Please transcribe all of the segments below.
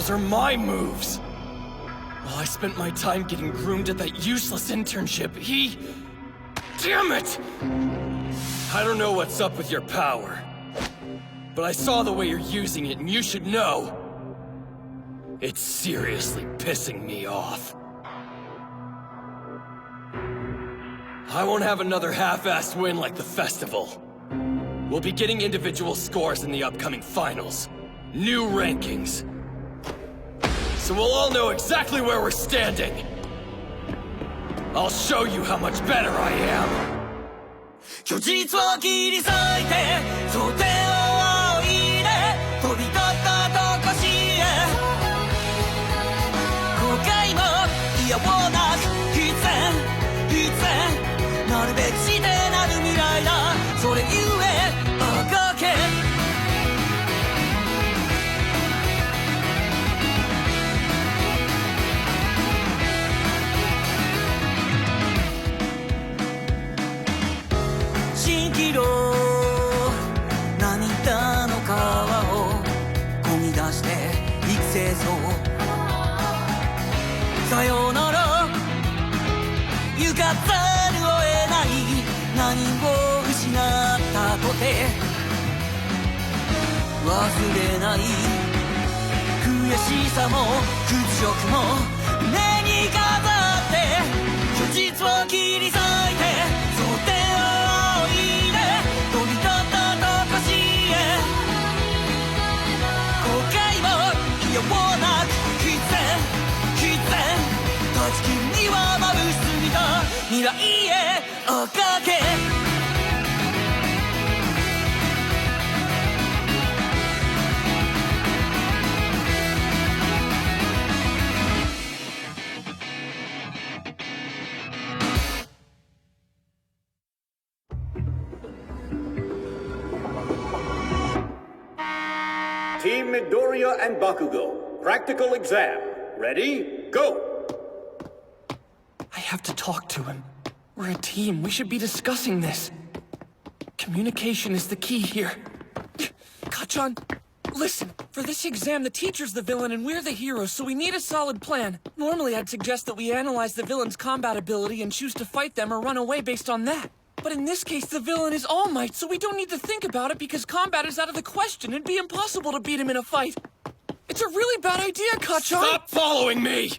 Those are my moves! While I spent my time getting groomed at that useless internship, he... Damn it! I don't know what's up with your power, but I saw the way you're using it, and you should know. It's seriously pissing me off. I won't have another half-assed win like the festival. We'll be getting individual scores in the upcoming finals. New rankings. So we'll all know exactly where we're standing. I'll show you how much better I am. 虚実を切り裂いて想定を仰いで飛び立ったとこしへ後悔も嫌をなく必然なるべくしてなる未来だそれゆえ赤け蜃気楼涙の川をこぎ出して育成層さようなら行かざるを得ない何を失ったとて忘れない悔しさも屈辱も目に飾って虚実を切り裂いて想定を仰いで飛び立ったとこしへ後悔も嫌をなく必然断ち切るには眩しすぎた未来へ赤けTeam Midoriya and Bakugo, practical exam. Ready? Go! I have to talk to him. We're a team. We should be discussing this. Communication is the key here. Kacchan, listen. For this exam, the teacher's the villain and we're the heroes, so we need a solid plan. Normally, I'd suggest that we analyze the villain's combat ability and choose to fight them or run away based on that. But in this case, the villain is All Might, so we don't need to think about it because combat is out of the question. It'd be impossible to beat him in a fight. It's a really bad idea, Kacchan! Stop following me!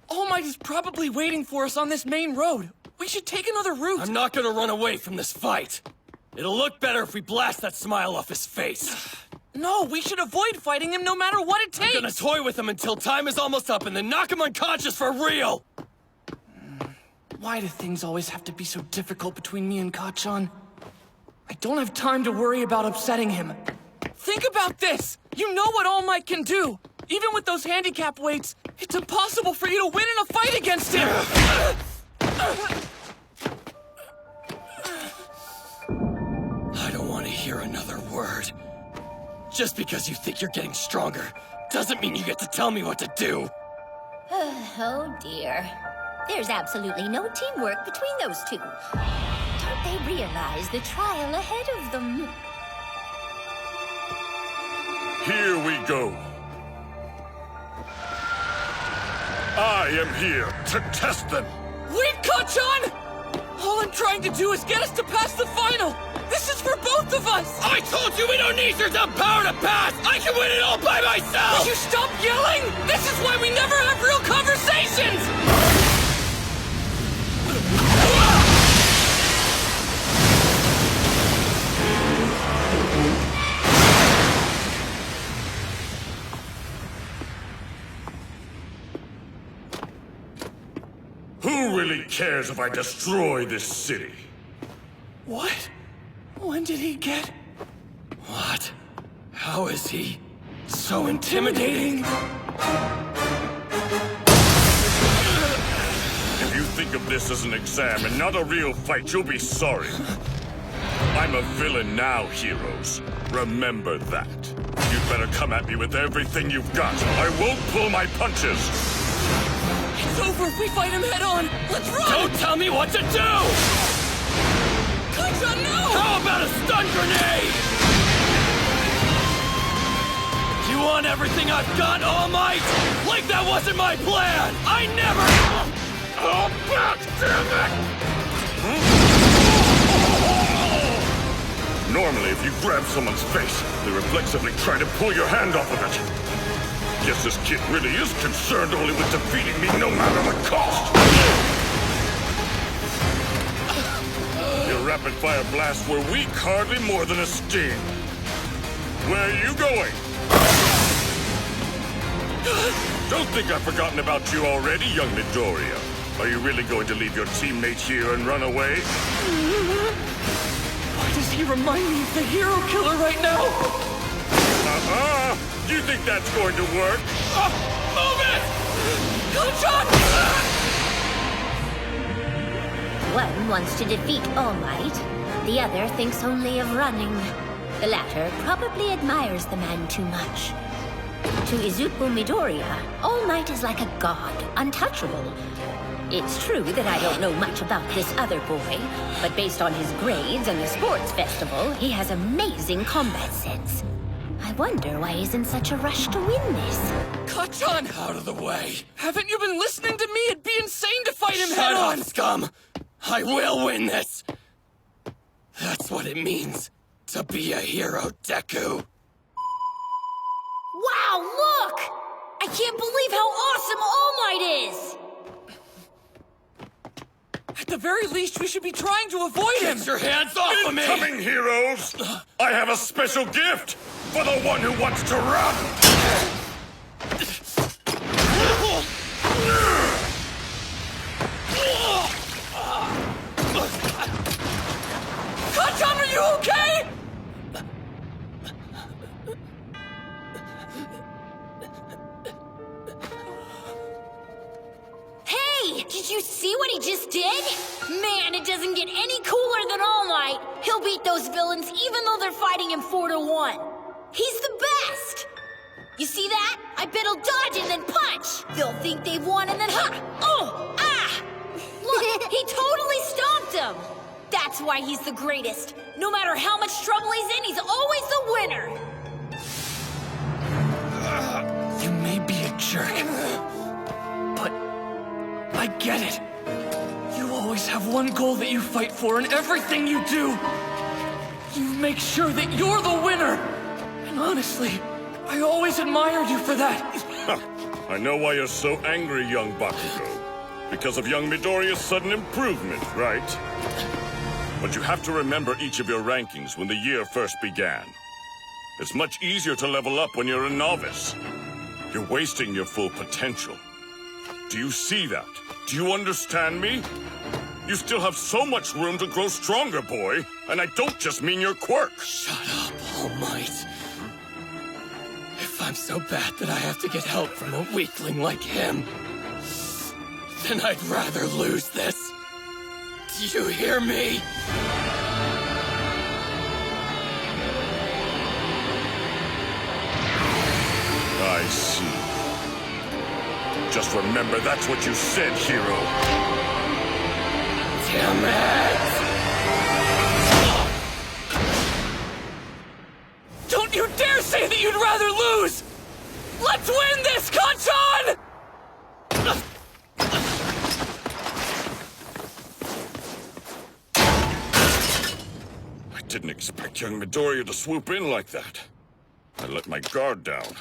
All Might is probably waiting for us on this main road. We should take another route. I'm not gonna run away from this fight. It'll look better if we blast that smile off his face. No, we should avoid fighting him no matter what it takes! I'm gonna toy with him until time is almost up and then knock him unconscious for real! Why do things always have to be so difficult between me and Kacchan? I don't have time to worry about upsetting him. Think about this! You know what All Might can do! Even with those handicap weights, it's impossible for you to win in a fight against him! I don't want to hear another word. Just because you think you're getting stronger doesn't mean you get to tell me what to do. Oh dear. There's absolutely no teamwork between those two. Don't they realize the trial ahead of them? Here we go. I am here to test them. Wait, Kacchan! All I'm trying to do is get us to pass the final! This is for both of us! I told you we don't need your dumb power to pass! I can win it all by myself! Will you stop yelling? This is why we never have real conversations! Who really cares if I destroy this city? What? When did he get... What? How is he so intimidating? If you think of this as an exam and not a real fight, you'll be sorry. I'm a villain now, heroes. Remember that. You'd better come at me with everything you've got. I won't pull my punches. It's over if we fight him head on! Let's run! Don't tell me what to do! Kacchan, no! How about a stun grenade? You want everything I've got, All Might? Like that wasn't my plan! I never... Oh, back, damn it! Normally, if you grab someone's face, they reflexively try to pull your hand off of it. Guess this kid really is concerned only with defeating me no matter the cost. Your rapid-fire blasts were weak, hardly more than a sting. Where are you going? Don't think I've forgotten about you already, young Midoriya. Are you really going to leave your teammate here and run away? Why does he remind me of the hero killer right now? Do you think that's going to work? Move it! Kacchan! One wants to defeat All Might. The other thinks only of running. The latter probably admires the man too much. To Izuku Midoriya, All Might is like a god, untouchable. It's true that I don't know much about this other boy, but based on his grades and the sports festival, he has amazing combat sense. I wonder why he's in such a rush to win this. Kacchan, out of the way! Haven't you been listening to me? It'd be insane to fight him head on! Shut up, scum! I will win this! That's what it means to be a hero, Deku. Wow, look! I can't believe how awesome All Might is! At the very least, we should be trying to avoid him! Get your hands off of me! Incoming, heroes! I have a special gift for the one who wants to run! Kacchan, are you okay? Hey! Did you see what he just did? Man, it doesn't get any cooler than All Might. He'll beat those villains even though they're fighting him 4-1. He's the best! You see that? I bet he'll dodge and then punch. They'll think they've won and then Look, he totally stomped him! That's why he's the greatest. No matter how much trouble he's in, he's always the winner! You may be a jerk, but I get it. You always have one goal that you fight for in everything you do. You make sure that you're the winner. And honestly, I always admired you for that. I know why you're so angry, young Bakugo. Because of young Midoriya's sudden improvement, right? But you have to remember each of your rankings when the year first began. It's much easier to level up when you're a novice. You're wasting your full potential. Do you see that? Do you understand me? You still have so much room to grow stronger, boy. And I don't just mean your quirks. Shut up, All Might. If I'm so bad that I have to get help from a weakling like him, then I'd rather lose this. Do you hear me? I see. Just remember that's what you said, hero. Damn it! Don't you dare say that you'd rather lose! Let's win this, Kacchan! I didn't expect young Midoriya to swoop in like that. I let my guard down.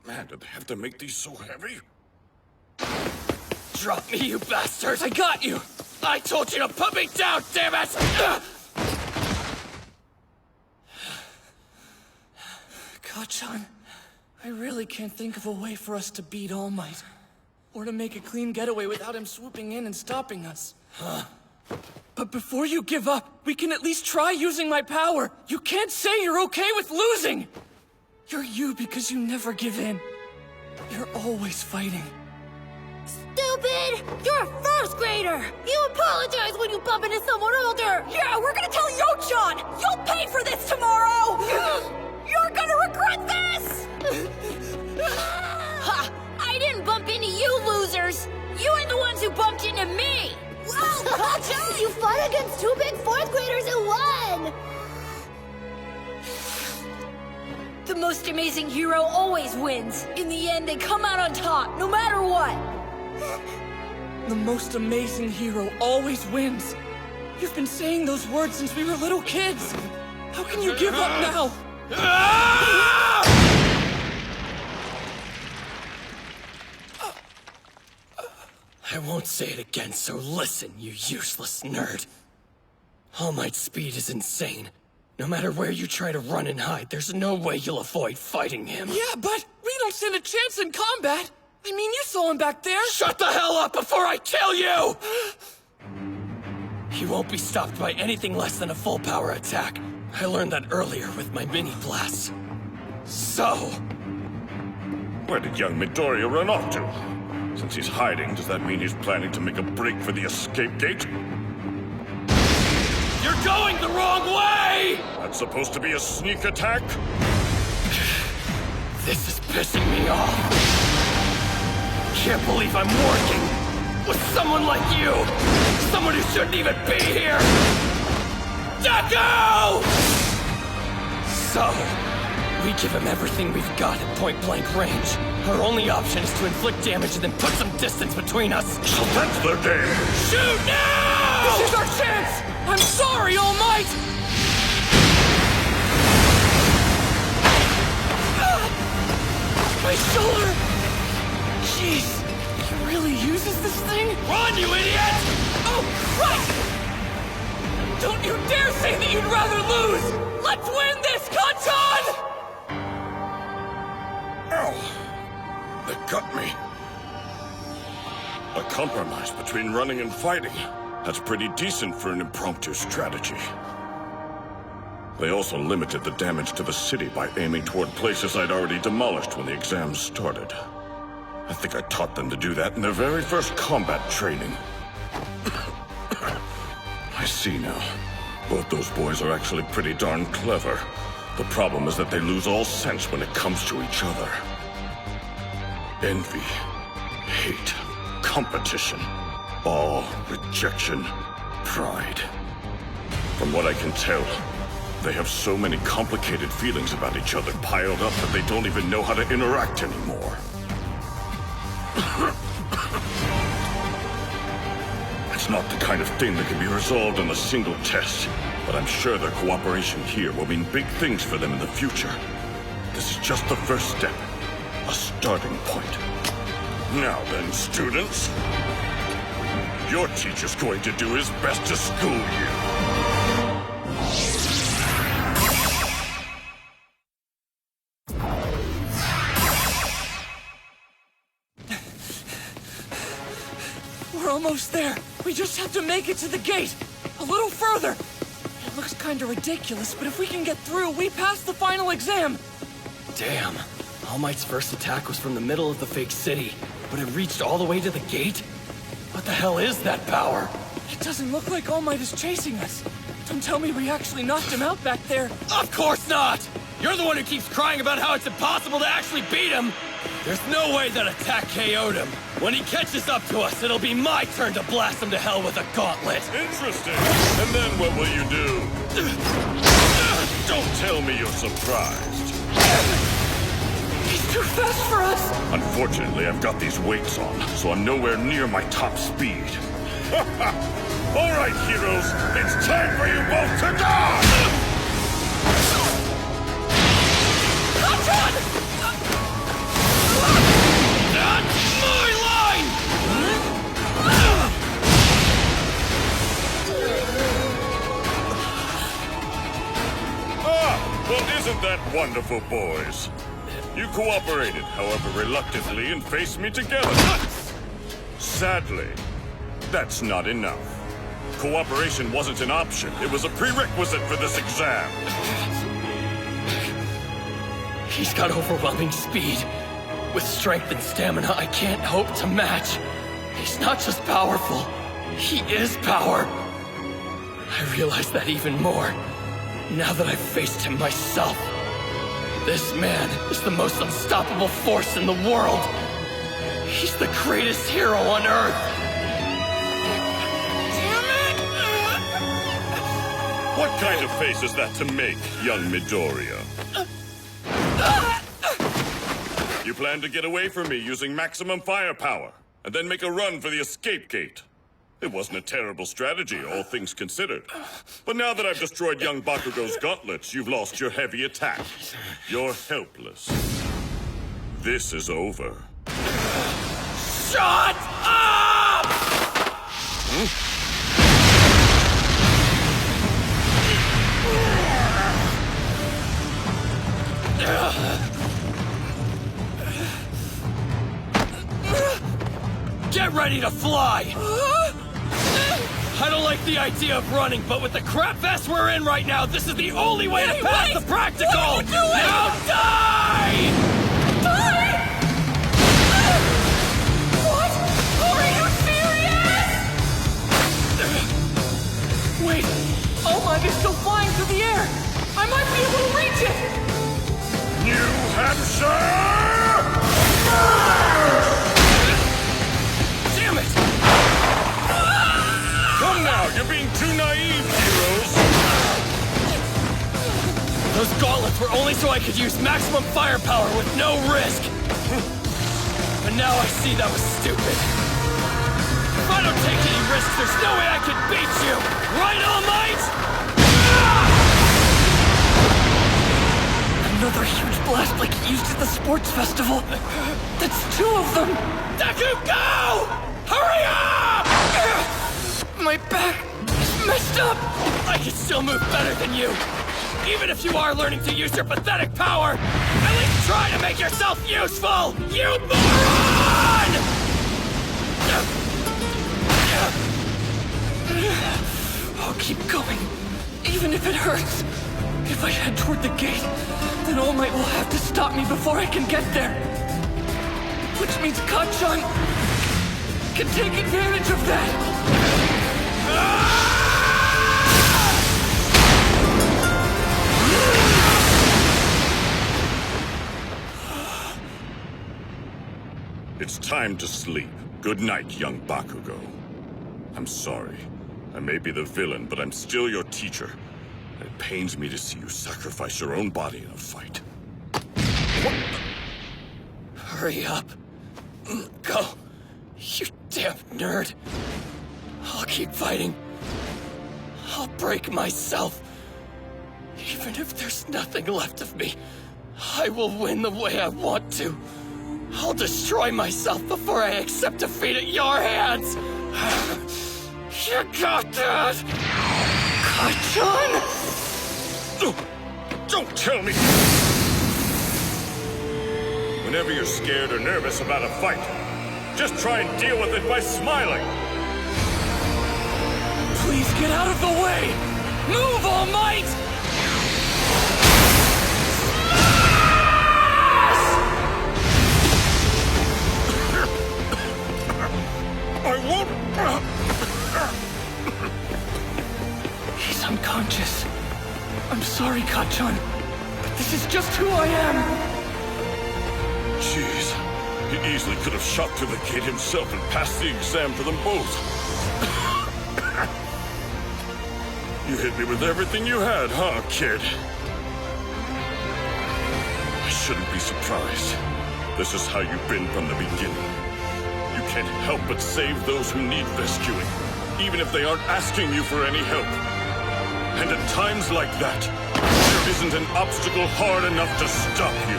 Man, did they have to make these so heavy? Drop me, you bastards! I got you! I told you to put me down, damn it! Kacchan, I really can't think of a way for us to beat All Might. Or to make a clean getaway without him swooping in and stopping us. But before you give up, we can at least try using my power! You can't say you're okay with losing! You're you because you never give in. You're always fighting. Stupid! You're a first grader! You apologize when you bump into someone older! Yeah, we're gonna tell Yochan! You'll pay for this tomorrow! You're gonna regret this! Ha! I didn't bump into you losers! You are the ones who bumped into me! Wow, Kacchan! You fought against two big fourth graders and won! The most amazing hero always wins. In the end, they come out on top, no matter what. The most amazing hero always wins. You've been saying those words since we were little kids. How can you give up now? I won't say it again, so listen, you useless nerd. All Might's speed is insane. No matter where you try to run and hide, there's no way you'll avoid fighting him. Yeah, but we don't stand a chance in combat. I mean, you saw him back there. Shut the hell up before I kill you! He won't be stopped by anything less than a full power attack. I learned that earlier with my mini blasts. So... Where did young Midoriya run off to? Since he's hiding, does that mean he's planning to make a break for the escape gate? You're going the wrong way! That's supposed to be a sneak attack? This is pissing me off. Can't believe I'm working with someone like you! Someone who shouldn't even be here! Deku! So, we give him everything we've got at point-blank range. Our only option is to inflict damage and then put some distance between us. So that's their game! Shoot now! This is our chance! I'm sorry, All Might! My shoulder! Jeez, he really uses this thing? Run, you idiot! Oh, right! Don't you dare say that you'd rather lose! Let's win this, Kacchan! Ow! They got me. A compromise between running and fighting. That's pretty decent for an impromptu strategy. They also limited the damage to the city by aiming toward places I'd already demolished when the exams started. I think I taught them to do that in their very first combat training. I see now. Both those boys are actually pretty darn clever. The problem is that they lose all sense when it comes to each other. Envy, hate, competition, awe, rejection, pride. From what I can tell, they have so many complicated feelings about each other piled up that they don't even know how to interact anymore. It's not the kind of thing that can be resolved in a single test, but I'm sure their cooperation here will mean big things for them in the future. This is just the first step, a starting point. Now then, students, your teacher's going to do his best to school you. We're almost there. We just have to make it to the gate. A little further. It looks kinda ridiculous, but if we can get through, we pass the final exam. Damn. All Might's first attack was from the middle of the fake city, but it reached all the way to the gate? What the hell is that power? It doesn't look like All Might is chasing us. Don't tell me we actually knocked him out back there. Of course not! You're the one who keeps crying about how it's impossible to actually beat him! There's no way that attack KO'd him. When he catches up to us, it'll be my turn to blast him to hell with a gauntlet. Interesting. And then what will you do? Don't tell me you're surprised. He's too fast for us! Unfortunately, I've got these weights on, so I'm nowhere near my top speed. All right, heroes, it's time for you both to die! Kacchan! That's my line! Well, isn't that wonderful, boys? You cooperated, however reluctantly, and faced me together. Sadly, that's not enough. Cooperation wasn't an option. It was a prerequisite for this exam. He's got overwhelming speed. With strength and stamina I can't hope to match. He's not just powerful, he is power. I realize that even more, now that I've faced him myself. This man is the most unstoppable force in the world. He's the greatest hero on Earth. Damn it! What kind of face is that to make, young Midoriya? You plan to get away from me using maximum firepower, and then make a run for the escape gate. It wasn't a terrible strategy, all things considered. But now that I've destroyed young Bakugo's gauntlets, you've lost your heavy attack. You're helpless. This is over. Shut up! Get ready to fly! I don't like the idea of running, but with the crap vest we're in right now, this is the only way to pass the practical! What are you doing? Now die! Die! What? Are you serious? Wait! All Might is still flying through the air! I might be able to reach it! New Hampshire! Damn it! Come now, you're being too naive, heroes! Those gauntlets were only so I could use maximum firepower with no risk! But now I see that was stupid. If I don't take any risks, there's no way I can beat you! Right, All Might? Another huge blast like you used at the sports festival. That's 2 of them! Deku, go! Hurry up! My back is messed up! I can still move better than you! Even if you are learning to use your pathetic power, at least try to make yourself useful! You moron! I'll keep going, even if it hurts. If I head toward the gate, then All Might will have to stop me before I can get there. Which means Kacchan can take advantage of that. It's time to sleep. Good night, young Bakugo. I'm sorry. I may be the villain, but I'm still your teacher. It pains me to see you sacrifice your own body in a fight. Hurry up. Go. You damn nerd. I'll keep fighting. I'll break myself. Even if there's nothing left of me, I will win the way I want to. I'll destroy myself before I accept defeat at your hands. You got that? Kacchan? Don't tell me! Whenever you're scared or nervous about a fight, just try and deal with it by smiling! Please get out of the way! Move, All Might! I won't! He's unconscious. I'm sorry, Kacchan, but this is just who I am. Jeez, he easily could have shot through the gate himself and passed the exam for them both. You hit me with everything you had, huh, kid? I shouldn't be surprised. This is how you've been from the beginning. You can't help but save those who need rescuing, even if they aren't asking you for any help. And at times like that, there isn't an obstacle hard enough to stop you.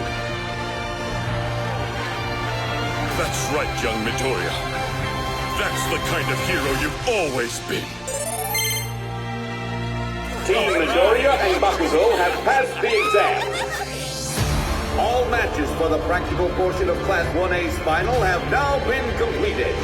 That's right, young Midoriya. That's the kind of hero you've always been. Team Midoriya and Bakugo have passed the exam. All matches for the practical portion of Class 1A's final have now been completed.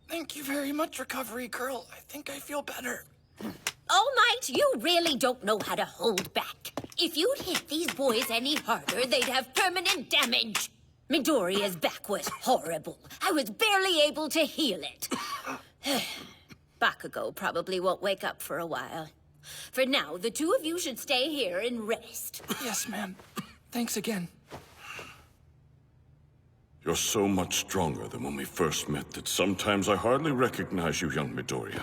Thank you very much, Recovery Girl. I think I feel better. All Might, you really don't know how to hold back. If you'd hit these boys any harder, they'd have permanent damage. Midoriya's back was horrible. I was barely able to heal it. Bakugo probably won't wake up for a while. For now, the 2 of you should stay here and rest. Yes, ma'am. Thanks again. You're so much stronger than when we first met that sometimes I hardly recognize you, young Midoriya.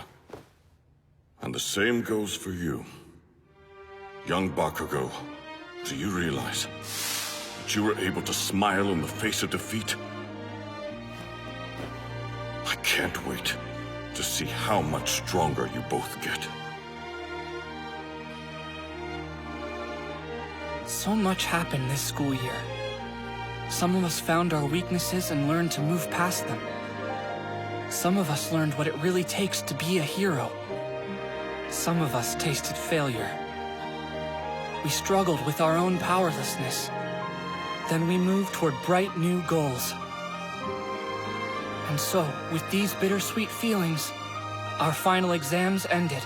And the same goes for you. Young Bakugo, do you realize that you were able to smile in the face of defeat? I can't wait to see how much stronger you both get. So much happened this school year. Some of us found our weaknesses and learned to move past them. Some of us learned what it really takes to be a hero. Some of us tasted failure. We struggled with our own powerlessness. Then we moved toward bright new goals. And so, with these bittersweet feelings, our final exams ended.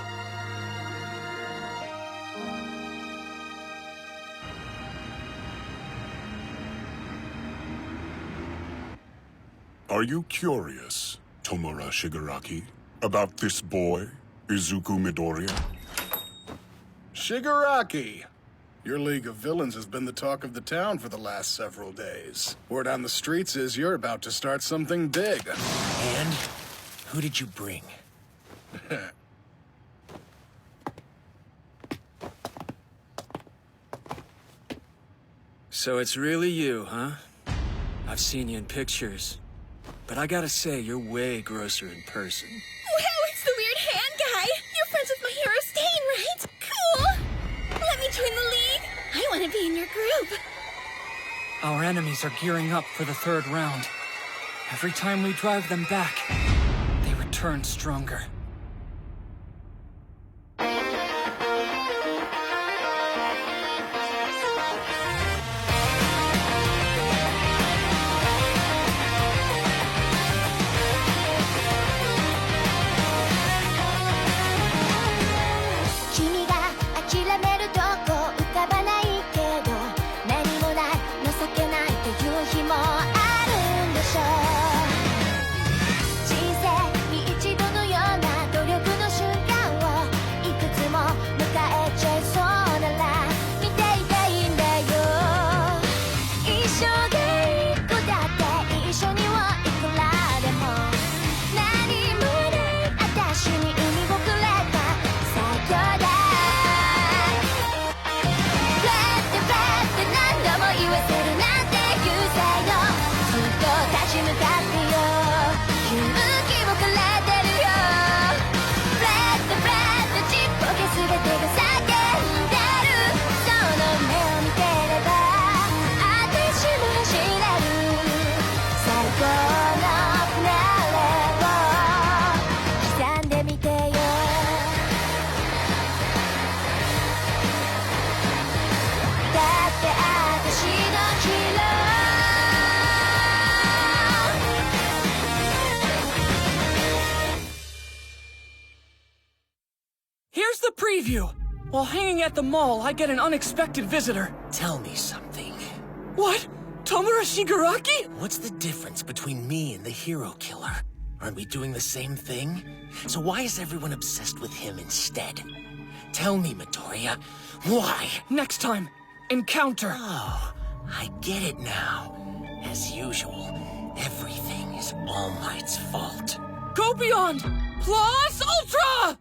Are you curious, Tomura Shigaraki, about this boy, Izuku Midoriya? Shigaraki! Your League of Villains has been the talk of the town for the last several days. Word on the streets is you're about to start something big. And who did you bring? So it's really you, huh? I've seen you in pictures. But I gotta say, you're way grosser in person. Wow, it's the weird hand guy. You're friends with my hero Stain, right? Cool. Let me join the league. I want to be in your group. Our enemies are gearing up for the third round. Every time we drive them back, they return stronger. Here's the preview! While hanging at the mall, I get an unexpected visitor. Tell me something. What? Tomura Shigaraki? What's the difference between me and the hero killer? Aren't we doing the same thing? So why is everyone obsessed with him instead? Tell me, Midoriya, why? Next time, Encounter. Oh, I get it now. As usual, everything is All Might's fault. Go Beyond! Plus Ultra!